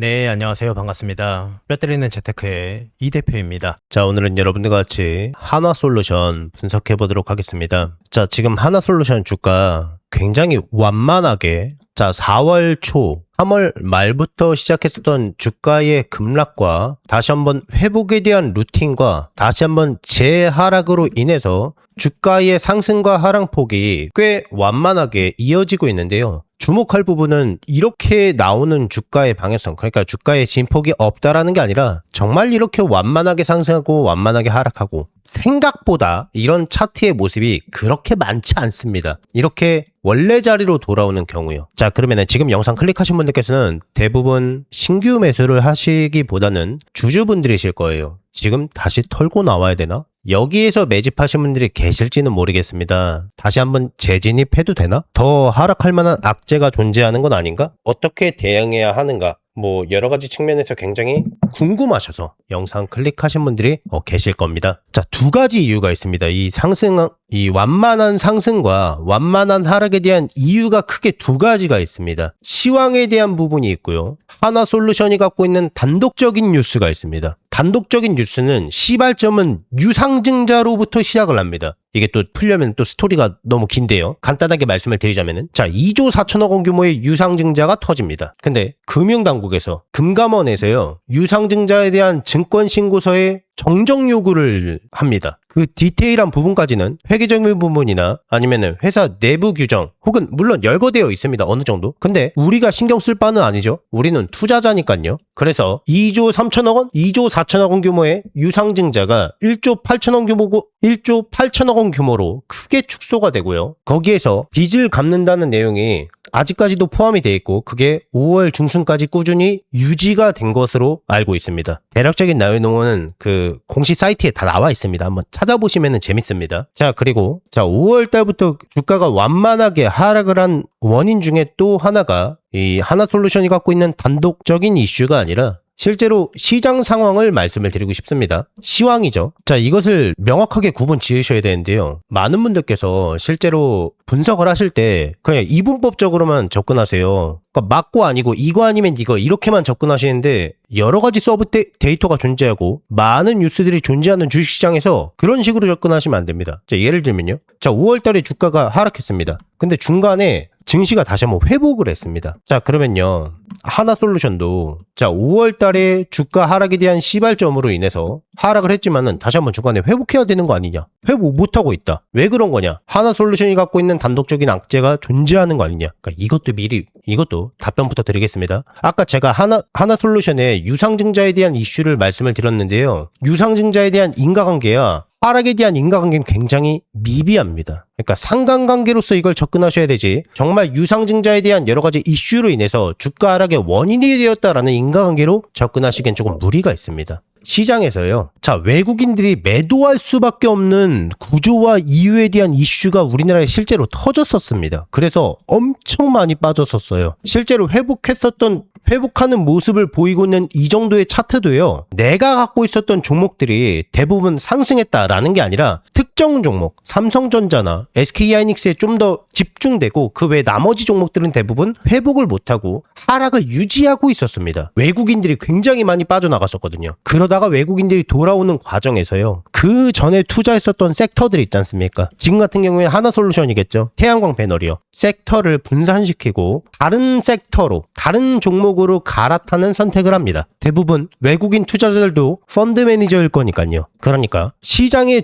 네, 안녕하세요. 반갑습니다. 뼈 때리는 재테크의 이 대표입니다. 자, 오늘은 여러분들과 같이 한화솔루션 분석해 보도록 하겠습니다. 자, 지금 한화솔루션 주가 굉장히 완만하게 4월 초 3월 말부터 시작했었던 주가의 급락과 다시 한번 회복에 대한 루틴과 다시 한번 재하락으로 인해서 주가의 상승과 하락폭이 꽤 완만하게 이어지고 있는데요. 주목할 부분은 이렇게 나오는 주가의 방향성, 그러니까 주가의 진폭이 없다라는 게 아니라 정말 이렇게 완만하게 상승하고 완만하게 하락하고 생각보다 이런 차트의 모습이 그렇게 많지 않습니다. 이렇게 원래 자리로 돌아오는 경우요. 자, 그러면은 지금 영상 클릭하신 분들께서는 대부분 신규 매수를 하시기보다는 주주분들이실 거예요. 지금 다시 털고 나와야 되나? 여기에서 매집하신 분들이 계실지는 모르겠습니다. 다시 한번 재진입해도 되나? 더 하락할 만한 악재가 존재하는 건 아닌가? 어떻게 대응해야 하는가? 여러 가지 측면에서 굉장히 궁금하셔서 영상 클릭하신 분들이 계실 겁니다. 자, 두 가지 이유가 있습니다. 이 완만한 상승과 완만한 하락에 대한 이유가 크게 두 가지가 있습니다. 시황에 대한 부분이 있고요. 한화솔루션이 갖고 있는 단독적인 뉴스가 있습니다. 단독적인 뉴스는 시발점은 유상증자로부터 시작을 합니다. 이게 또 풀려면 또 스토리가 너무 긴데요. 간단하게 말씀을 드리자면은 2조 4천억 원 규모의 유상증자가 터집니다. 근데 금융당국에서 금감원에서요. 유상증자에 대한 증권신고서에 정정 요구를 합니다. 그 디테일한 부분까지는 회계적인 부분이나 아니면은 회사 내부 규정 혹은 물론 열거되어 있습니다. 어느 정도. 근데 우리가 신경 쓸 바는 아니죠. 우리는 투자자니까요. 그래서 2조 3천억 원, 2조 4천억 원 규모의 유상증자가 1조 8천억 원 규모로 크게 축소가 되고요. 거기에서 빚을 갚는다는 내용이 아직까지도 포함이 되어 있고 그게 5월 중순까지 꾸준히 유지가 된 것으로 알고 있습니다. 대략적인 내용은 그 공식 사이트에 다 나와 있습니다. 한번 찾아보시면 재밌습니다. 자, 그리고 5월 달부터 주가가 완만하게 하락을 한 원인 중에 또 하나가 이 한화솔루션이 갖고 있는 단독적인 이슈가 아니라 실제로 시장 상황을 말씀을 드리고 싶습니다. 시황이죠. 자, 이것을 명확하게 구분 지으셔야 되는데요. 많은 분들께서 실제로 분석을 하실 때 그냥 이분법적으로만 접근하세요. 그러니까 맞고 아니고 이거 아니면 이거 이렇게만 접근하시는데 여러 가지 서브 데이터가 존재하고 많은 뉴스들이 존재하는 주식시장에서 그런 식으로 접근하시면 안 됩니다. 자, 예를 들면요. 5월 달에 주가가 하락했습니다. 근데 중간에 증시가 다시 한번 회복을 했습니다. 자, 그러면요. 한화솔루션도 5월 달에 주가 하락에 대한 시발점으로 인해서 하락을 했지만은 다시 한번 중간에 회복해야 되는 거 아니냐? 회복 못하고 있다. 왜 그런 거냐? 한화솔루션이 갖고 있는 단독적인 악재가 존재하는 거 아니냐? 그러니까 이것도 답변부터 드리겠습니다. 아까 제가 한화솔루션의 유상증자에 대한 이슈를 말씀을 드렸는데요. 유상증자에 대한 인과관계야 하락에 대한 인과관계는 굉장히 미비합니다. 그러니까 상관관계로서 이걸 접근하셔야 되지 정말 유상증자에 대한 여러 가지 이슈로 인해서 주가 하락의 원인이 되었다라는 인과관계로 접근하시기엔 조금 무리가 있습니다. 시장에서요. 외국인들이 매도할 수밖에 없는 구조와 이유에 대한 이슈가 우리나라에 실제로 터졌었습니다. 그래서 엄청 많이 빠졌었어요. 실제로 회복하는 모습을 보이고 있는 이 정도의 차트도요. 내가 갖고 있었던 종목들이 대부분 상승했다라는 게 아니라 특정 종목, 삼성전자나 SK하이닉스에 좀 더 집중되고 그 외 나머지 종목들은 대부분 회복을 못하고 하락을 유지하고 있었습니다. 외국인들이 굉장히 많이 빠져나갔었거든요. 그러다가 외국인들이 돌아오는 과정에서요. 그 전에 투자했었던 섹터들이 있지 않습니까? 지금 같은 경우에 한화솔루션이겠죠. 태양광 패널이요. 섹터를 분산시키고 다른 섹터로 다른 종목으로 갈아타는 선택을 합니다. 대부분 외국인 투자자들도 펀드 매니저일 거니까요. 그러니까 시장의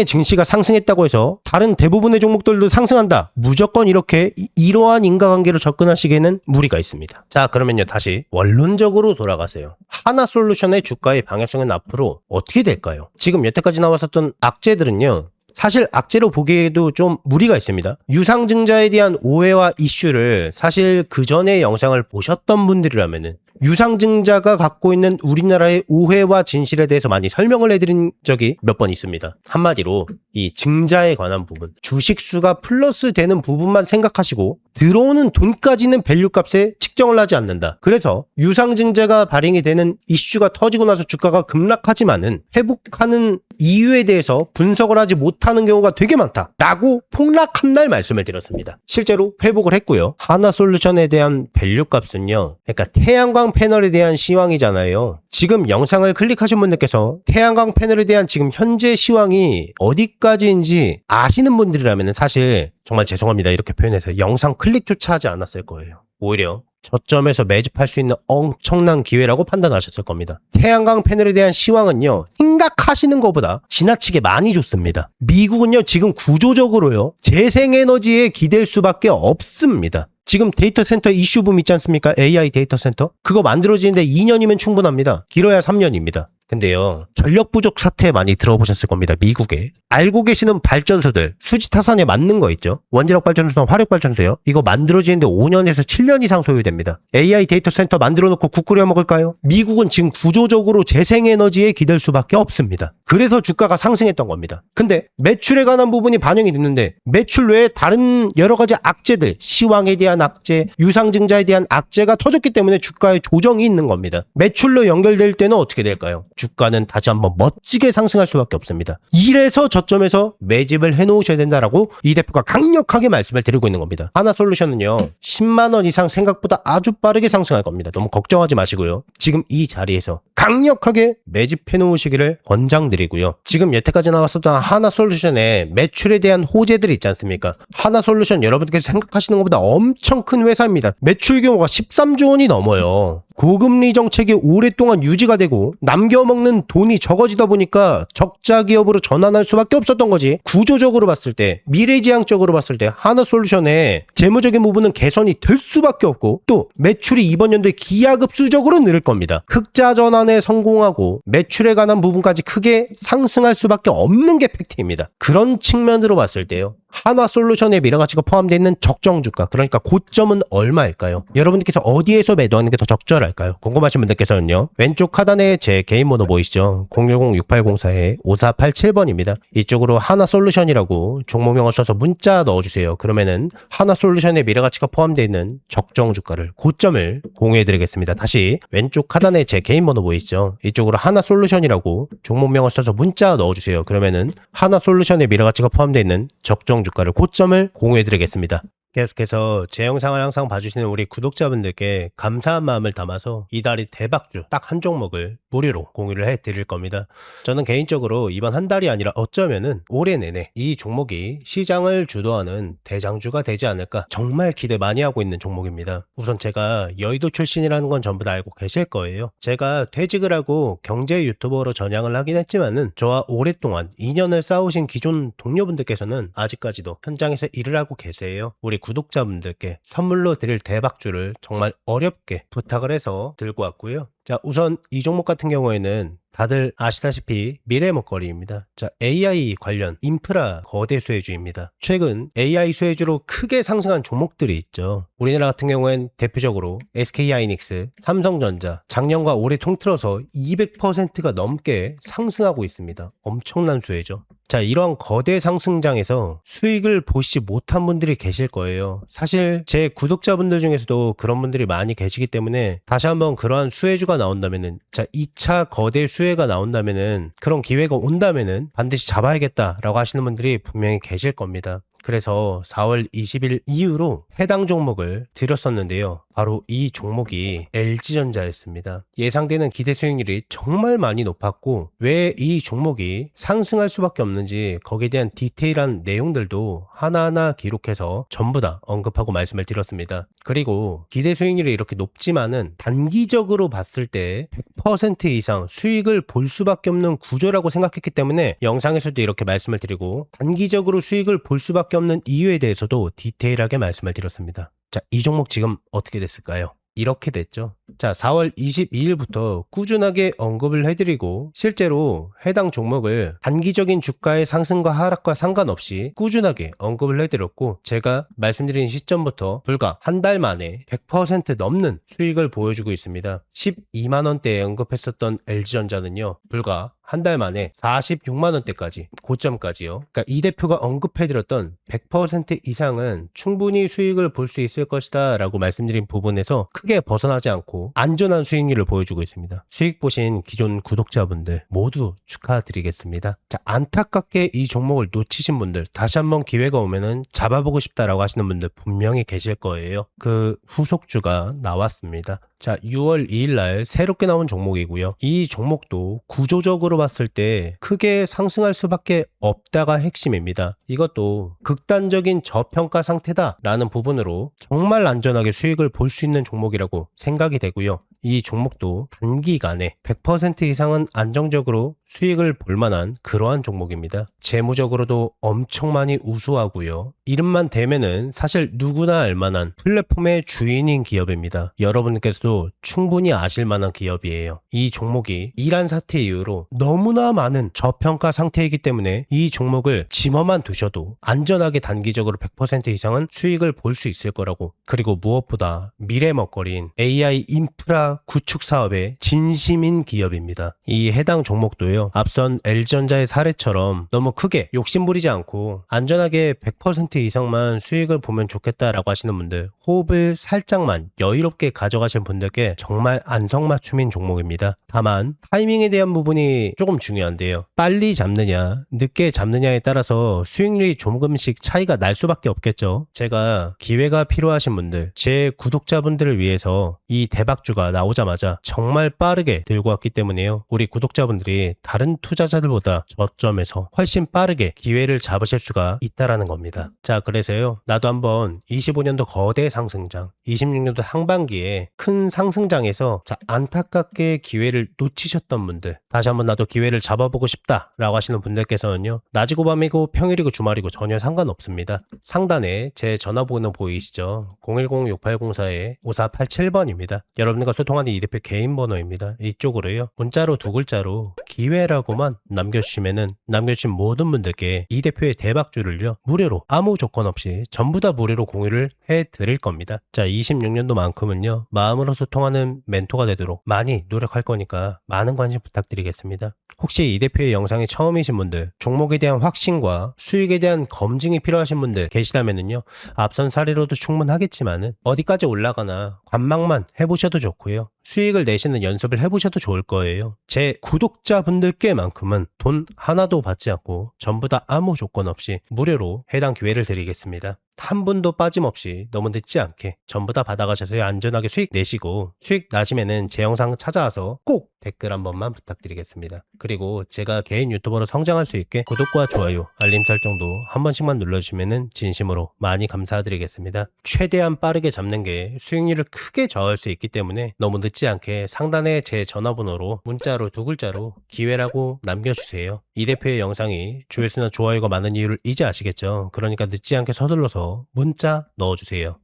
증시가 상승했다고 해서 다른 대부분의 종목들도 상승한다. 무조건 이러한 인과관계로 접근하시기에는 무리가 있습니다. 자, 그러면요. 다시 원론적으로 돌아가세요. 한화솔루션의 주가의 방향성은 앞으로 어떻게 될까요? 지금 여태까지 나왔었던 악재들은요. 사실 악재로 보기에도 좀 무리가 있습니다. 유상증자에 대한 오해와 이슈를 사실 그 전에 영상을 보셨던 분들이라면은 유상증자가 갖고 있는 우리나라의 오해와 진실에 대해서 많이 설명을 해드린 적이 몇 번 있습니다. 한마디로 이 증자에 관한 부분, 주식수가 플러스 되는 부분만 생각하시고 들어오는 돈까지는 밸류값에 측정을 하지 않는다. 그래서 유상증자가 발행이 되는 이슈가 터지고 나서 주가가 급락하지만은 회복하는 이유에 대해서 분석을 하지 못하는 경우가 되게 많다라고 폭락한 날 말씀을 드렸습니다. 실제로 회복을 했고요. 하나솔루션에 대한 밸류값은요, 그러니까 태양광 패널에 대한 시황이잖아요. 지금 영상을 클릭하신 분들께서 태양광 패널에 대한 지금 현재 시황이 어디까지인지 아시는 분들이라면 사실 정말 죄송합니다, 이렇게 표현해서 영상 클릭조차 하지 않았을 거예요. 오히려 저점에서 매집할 수 있는 엄청난 기회라고 판단하셨을 겁니다. 태양광 패널에 대한 시황은요, 생각하시는 것보다 지나치게 많이 좋습니다. 미국은요, 지금 구조적으로요, 재생에너지에 기댈 수밖에 없습니다. 지금 데이터 센터 이슈붐 있지 않습니까? AI 데이터 센터? 그거 만들어지는데 2년이면 충분합니다. 길어야 3년입니다. 근데요, 전력 부족 사태 많이 들어보셨을 겁니다. 미국에. 알고 계시는 발전소들, 수지 타산에 맞는 거 있죠? 원자력 발전소나 화력 발전소요? 이거 만들어지는데 5년에서 7년 이상 소요됩니다. AI 데이터 센터 만들어 놓고 국 끓여 먹을까요? 미국은 지금 구조적으로 재생에너지에 기댈 수밖에 없습니다. 그래서 주가가 상승했던 겁니다. 근데 매출에 관한 부분이 반영이 됐는데 매출 외에 다른 여러 가지 악재들, 시황에 대한 악재, 유상증자에 대한 악재가 터졌기 때문에 주가에 조정이 있는 겁니다. 매출로 연결될 때는 어떻게 될까요? 주가는 다시 한번 멋지게 상승할 수밖에 없습니다. 이래서 저점에서 매집을 해놓으셔야 된다라고 이 대표가 강력하게 말씀을 드리고 있는 겁니다. 하나솔루션은요, 10만 원 이상 생각보다 아주 빠르게 상승할 겁니다. 너무 걱정하지 마시고요. 지금 이 자리에서 강력하게 매집해 놓으시기를 권장드리고요. 지금 여태까지 나왔었던 하나솔루션의 매출에 대한 호재들이 있지 않습니까? 하나솔루션 여러분께서 생각하시는 것보다 엄청 큰 회사입니다. 매출 규모가 13조 원이 넘어요. 고금리 정책이 오랫동안 유지가 되고 남겨먹는 돈이 적어지다 보니까 적자 기업으로 전환할 수밖에 없었던 거지. 구조적으로 봤을 때, 미래지향적으로 봤을 때 하나솔루션의 재무적인 부분은 개선이 될 수밖에 없고 또 매출이 이번 연도에 기하급수적으로 늘 겁니다. 흑자 전환에 성공하고 매출에 관한 부분까지 크게 상승할 수밖에 없는 게 팩트입니다. 그런 측면으로 봤을 때요, 하나솔루션의 미래가치가 포함되어 있는 적정 주가, 그러니까 고점은 얼마일까요? 여러분들께서 어디에서 매도하는 게 더 적절할까요? 궁금하신 분들께서는요, 왼쪽 하단에 제 개인 번호 보이시죠? 010-6804-5487번입니다. 이쪽으로 하나솔루션이라고 종목명을 써서 문자 넣어주세요. 그러면은 하나솔루션의 미래가치가 포함되어 있는 적정 주가를, 고점을 공유해드리겠습니다. 다시 왼쪽 하단에 제 개인 번호 보이시죠? 이쪽으로 하나솔루션이라고 종목명을 써서 문자 넣어주세요. 그러면은 하나솔루션의 미래가치가 포함되어 있는 적정 주가를, 고점을 공유해드리겠습니다. 계속해서 제 영상을 항상 봐주시는 우리 구독자분들께 감사한 마음을 담아서 이달이 대박주 딱 한 종목을 무료로 공유를 해드릴 겁니다. 저는 개인적으로 이번 한 달이 아니라 어쩌면은 올해 내내 이 종목이 시장을 주도하는 대장주가 되지 않을까 정말 기대 많이 하고 있는 종목입니다. 우선 제가 여의도 출신이라는 건 전부 다 알고 계실 거예요. 제가 퇴직을 하고 경제 유튜버로 전향을 하긴 했지만은 저와 오랫동안 인연을 쌓으신 기존 동료분들께서는 아직까지도 현장에서 일을 하고 계세요. 우리 구독자분들께 선물로 드릴 대박주를 정말 어렵게 부탁을 해서 들고 왔고요. 자, 우선 이 종목 같은 경우에는 다들 아시다시피 미래 먹거리입니다. 자, AI 관련 인프라 거대 수혜주입니다. 최근 AI 수혜주로 크게 상승한 종목들이 있죠. 우리나라 같은 경우엔 대표적으로 SK하이닉스, 삼성전자, 작년과 올해 통틀어서 200%가 넘게 상승하고 있습니다. 엄청난 수혜죠. 자, 이러한 거대 상승장에서 수익을 보시지 못한 분들이 계실 거예요. 사실 제 구독자분들 중에서도 그런 분들이 많이 계시기 때문에 다시 한번 그러한 수혜주가 나온다면은, 자, 2차 거대 수혜가 나온다면은, 그런 기회가 온다면은 반드시 잡아야겠다라고 하시는 분들이 분명히 계실 겁니다. 그래서 4월 20일 이후로 해당 종목을 드렸었는데요. 바로 이 종목이 LG전자였습니다. 예상되는 기대 수익률이 정말 많이 높았고 왜 이 종목이 상승할 수밖에 없는지 거기에 대한 디테일한 내용들도 하나하나 기록해서 전부 다 언급하고 말씀을 드렸습니다. 그리고 기대 수익률이 이렇게 높지만은 단기적으로 봤을 때 100% 이상 수익을 볼 수밖에 없는 구조라고 생각했기 때문에 영상에서도 이렇게 말씀을 드리고 단기적으로 수익을 볼 수밖에 없는 이유에 대해서도 디테일하게 말씀을 드렸습니다. 자, 이 종목 지금 어떻게 됐을까요? 이렇게 됐죠. 자, 4월 22일부터 꾸준하게 언급을 해드리고 실제로 해당 종목을 단기적인 주가의 상승과 하락과 상관없이 꾸준하게 언급을 해드렸고 제가 말씀드린 시점부터 불과 한 달 만에 100% 넘는 수익을 보여주고 있습니다. 12만원대에 언급했었던 LG전자는요, 불과 한 달 만에 46만원대까지, 고점까지요. 그러니까 이 대표가 언급해드렸던 100% 이상은 충분히 수익을 볼 수 있을 것이다 라고 말씀드린 부분에서 크게 벗어나지 않고 안전한 수익률을 보여주고 있습니다. 수익 보신 기존 구독자분들 모두 축하드리겠습니다. 자, 안타깝게 이 종목을 놓치신 분들, 다시 한번 기회가 오면은 잡아보고 싶다라고 하시는 분들 분명히 계실 거예요. 그 후속주가 나왔습니다. 자, 6월 2일 날 새롭게 나온 종목이고요. 이 종목도 구조적으로 봤을 때 크게 상승할 수밖에 없다가 핵심입니다. 이것도 극단적인 저평가 상태다라는 부분으로 정말 안전하게 수익을 볼 수 있는 종목이라고 생각이 되고요. 이 종목도 단기간에 100% 이상은 안정적으로 수익을 볼 만한 그러한 종목입니다. 재무적으로도 엄청 많이 우수하고요. 이름만 대면은 사실 누구나 알만한 플랫폼의 주인인 기업입니다. 여러분께서도 충분히 아실 만한 기업이에요. 이 종목이 이란 사태 이후로 너무나 많은 저평가 상태이기 때문에 이 종목을 집어만 두셔도 안전하게 단기적으로 100% 이상은 수익을 볼 수 있을 거라고, 그리고 무엇보다 미래 먹거리인 AI 인프라 구축 사업의 진심인 기업입니다. 이 해당 종목도요, 앞선 LG전자의 사례처럼 너무 크게 욕심부리지 않고 안전하게 100% 이상만 수익을 보면 좋겠다라고 하시는 분들, 호흡을 살짝만 여유롭게 가져가신 분들께 정말 안성맞춤인 종목입니다. 다만 타이밍에 대한 부분이 조금 중요한데요. 빨리 잡느냐 늦게 잡느냐에 따라서 수익률이 조금씩 차이가 날 수밖에 없겠죠. 제가 기회가 필요하신 분들, 제 구독자분들을 위해서 이 대박주가 나오자마자 정말 빠르게 들고 왔기 때문에요. 우리 구독자분들이 다른 투자자들보다 저점에서 훨씬 빠르게 기회를 잡으실 수가 있다라는 겁니다. 자, 그래서요, 나도 한번 25년도 거대 상승장, 26년도 상반기에 큰 상승장에서 안타깝게 기회를 놓치셨던 분들, 다시 한번 나도 기회를 잡아보고 싶다라고 하시는 분들께서는요, 낮이고 밤이고 평일이고 주말이고 전혀 상관없습니다. 상단에 제 전화번호 보이시죠? 010-6804-5487번입니다. 여러분과 소통하는 이 대표 개인 번호입니다. 이쪽으로요, 문자로 두 글자로 기회라고만 남겨주신 모든 분들께 이 대표의 대박주를요, 무료로 아무 조건 없이 전부 다 무료로 공유를 해드릴 겁니다. 자, 26년도만큼은요, 마음으로 소통하는 멘토가 되도록 많이 노력할 거니까 많은 관심 부탁드리겠습니다. 혹시 이 대표의 영상이 처음이신 분들, 종목에 대한 확신과 수익에 대한 검증이 필요하신 분들 계시다면은요, 앞선 사례로도 충분하겠지만은 어디까지 올라가나 관망만 해보셔도 좋고요, 수익을 내시는 연습을 해보셔도 좋을 거예요. 제 구독자분들께만큼은 돈 하나도 받지 않고 전부 다 아무 조건 없이 무료로 해당 기회를 드리겠습니다. 한 분도 빠짐없이 너무 늦지 않게 전부 다 받아가셔서 안전하게 수익 내시고, 수익 나시면은 제 영상 찾아와서 꼭 댓글 한 번만 부탁드리겠습니다. 그리고 제가 개인 유튜버로 성장할 수 있게 구독과 좋아요, 알림 설정도 한 번씩만 눌러주시면은 진심으로 많이 감사드리겠습니다. 최대한 빠르게 잡는 게 수익률을 크게 저할 수 있기 때문에 너무 늦지 않게 상단에 제 전화번호로 문자로 두 글자로 기회라고 남겨주세요. 이 대표의 영상이 조회수나 좋아요가 많은 이유를 이제 아시겠죠? 그러니까 늦지 않게 서둘러서 문자 넣어주세요.